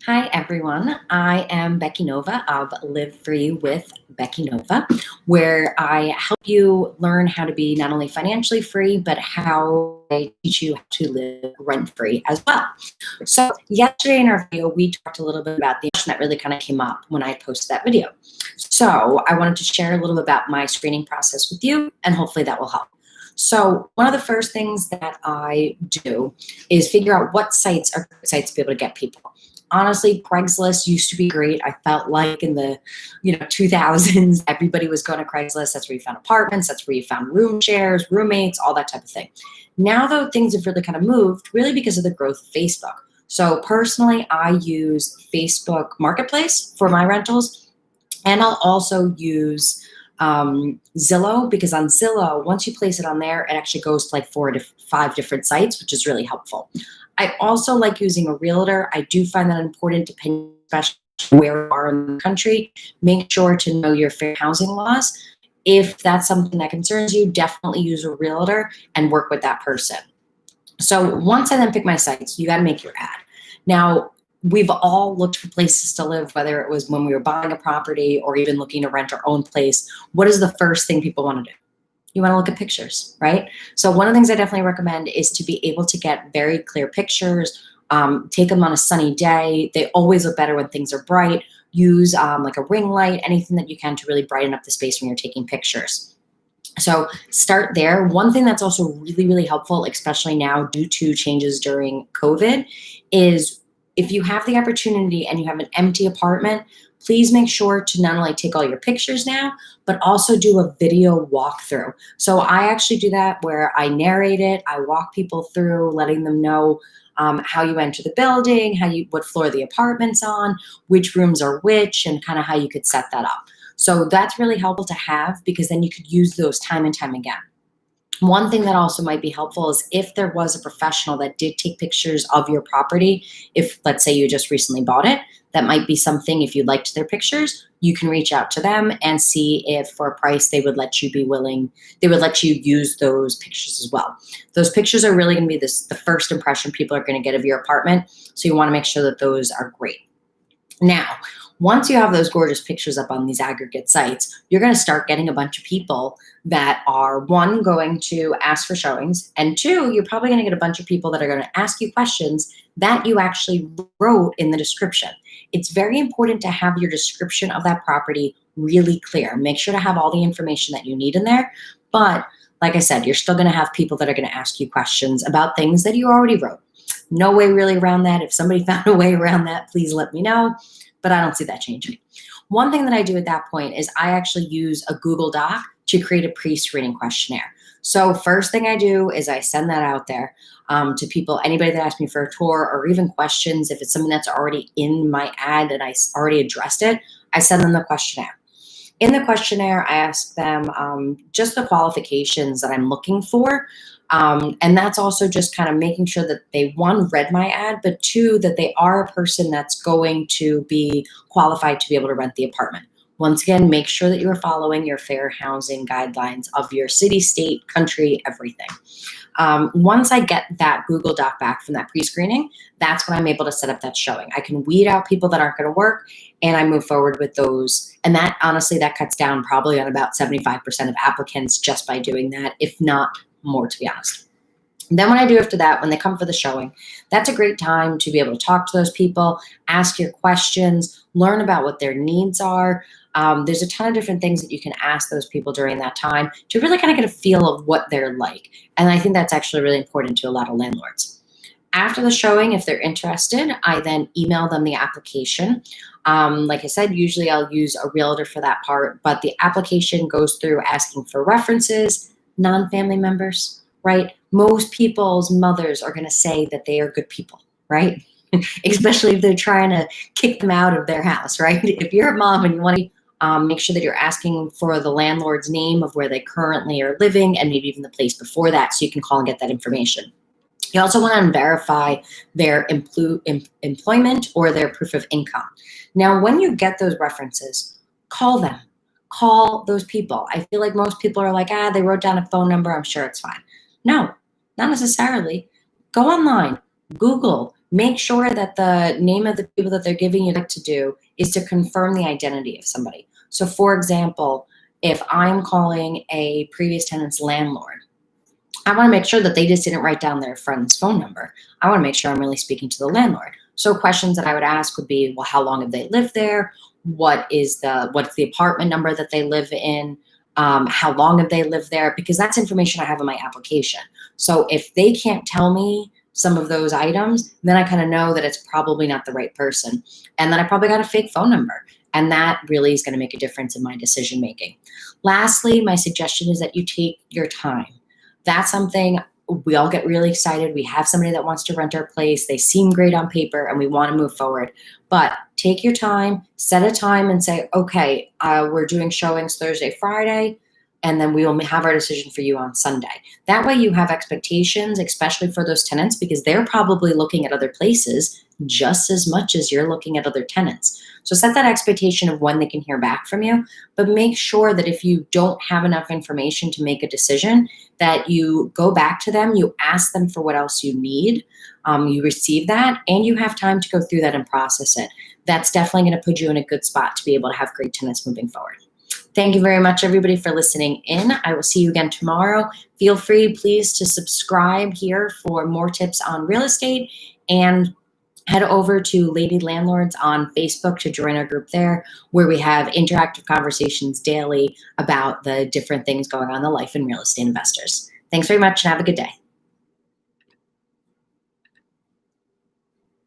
Hi, everyone. I am Becky Nova of Live Free with Becky Nova, where I help you learn how to be not only financially free, but how I teach you how to live rent free as well. So, yesterday in our video, we talked a little bit about the question that really kind of came up when I posted that video. So, I wanted to share a little bit about my screening process with you, and hopefully that will help. So, one of the first things that I do is figure out what sites are good sites to be able to get people. Honestly, Craigslist used to be great. I felt like in the 2000s, everybody was going to Craigslist. That's where you found apartments. That's where you found room shares, roommates, all that type of thing. Now, though, things have really kind of moved, really because of the growth of Facebook. So personally, I use Facebook Marketplace for my rentals, and I'll also use Zillow, because on Zillow, once you place it on there, it actually goes to like 4 to 5 different sites, which is really helpful. I also like using a realtor. I do find that important, depending especially where you are in the country. Make sure to know your fair housing laws. If that's something that concerns you, definitely use a realtor and work with that person. So once I then pick my sites, you got to make your ad. Now, we've all looked for places to live, whether it was when we were buying a property or even looking to rent our own place. What is the first thing people want to do? You want to look at pictures, right? So one of the things I definitely recommend is to be able to get very clear pictures. Take them on a sunny day. They always look better when things are bright. Use like a ring light, anything that you can to really brighten up the space when you're taking pictures. So start there. One thing that's also really, really helpful, especially now due to changes during COVID, is if you have the opportunity and you have an empty apartment, please make sure to not only take all your pictures now, but also do a video walkthrough. So I actually do that where I narrate it. I walk people through, letting them know how you enter the building, what floor the apartment's on, which rooms are which, and kind of how you could set that up. So that's really helpful to have, because then you could use those time and time again. One thing that also might be helpful is if there was a professional that did take pictures of your property, if let's say you just recently bought it, that might be something. If you liked their pictures, you can reach out to them and see if for a price they would let you use those pictures as well. Those pictures are really going to be the first impression people are going to get of your apartment. So you want to make sure that those are great. Now, once you have those gorgeous pictures up on these aggregate sites, you're going to start getting a bunch of people that are, one, going to ask for showings, and two, you're probably going to get a bunch of people that are going to ask you questions that you actually wrote in the description. It's very important to have your description of that property really clear. Make sure to have all the information that you need in there. But like I said, you're still going to have people that are going to ask you questions about things that you already wrote. No way really around that. If somebody found a way around that, please let me know. But I don't see that changing. One thing that I do at that point is I actually use a Google Doc to create a pre-screening questionnaire. So first thing I do is I send that out there to people, anybody that asks me for a tour or even questions. If it's something that's already in my ad and I already addressed it, I send them the questionnaire. In the questionnaire, I ask them just the qualifications that I'm looking for. And that's also just kind of making sure that they, one, read my ad, but two, that they are a person that's going to be qualified to be able to rent the apartment. Once again, make sure that you're following your fair housing guidelines of your city, state, country, everything. Once I get that Google Doc back from that pre-screening, that's when I'm able to set up that showing. I can weed out people that aren't going to work, and I move forward with those. And that, honestly, that cuts down probably on about 75% of applicants just by doing that, if not more, to be honest. And then what I do after that, when they come for the showing, that's a great time to be able to talk to those people, ask your questions, learn about what their needs are. There's a ton of different things that you can ask those people during that time to really kind of get a feel of what they're like. And I think that's actually really important to a lot of landlords. After the showing, if they're interested, I then email them the application. Like I said, usually I'll use a realtor for that part, but the application goes through asking for references, non-family members, right? Most people's mothers are going to say that they are good people, right? Especially if they're trying to kick them out of their house, right? If you're a mom and you want to make sure that you're asking for the landlord's name of where they currently are living and maybe even the place before that, so you can call and get that information. You also want to verify their employment or their proof of income. Now, when you get those references, call them. Call those people. I feel like most people are like, they wrote down a phone number, I'm sure it's fine. No, not necessarily. Go online, Google, make sure that the name of the people that they're giving you to do is to confirm the identity of somebody. So for example, if I'm calling a previous tenant's landlord, I want to make sure that they just didn't write down their friend's phone number. I want to make sure I'm really speaking to the landlord. So questions that I would ask would be, well, how long have they lived there? What's the apartment number that they live in? How long have they lived there? Because that's information I have in my application. So if they can't tell me some of those items, then I kind of know that it's probably not the right person. And then I probably got a fake phone number. And that really is going to make a difference in my decision making. Lastly, my suggestion is that you take your time. That's something we all get really excited. We have somebody that wants to rent our place. They seem great on paper and we want to move forward. But take your time, set a time and say, okay, we're doing showings Thursday, Friday, and then we will have our decision for you on Sunday. That way you have expectations, especially for those tenants, because they're probably looking at other places just as much as you're looking at other tenants. So set that expectation of when they can hear back from you, but make sure that if you don't have enough information to make a decision, that you go back to them, you ask them for what else you need, you receive that, and you have time to go through that and process it. That's definitely going to put you in a good spot to be able to have great tenants moving forward. Thank you very much, everybody, for listening in. I will see you again tomorrow. Feel free, please, to subscribe here for more tips on real estate, and head over to Lady Landlords on Facebook to join our group there, where we have interactive conversations daily about the different things going on in the life and real estate investors. Thanks very much and have a good day.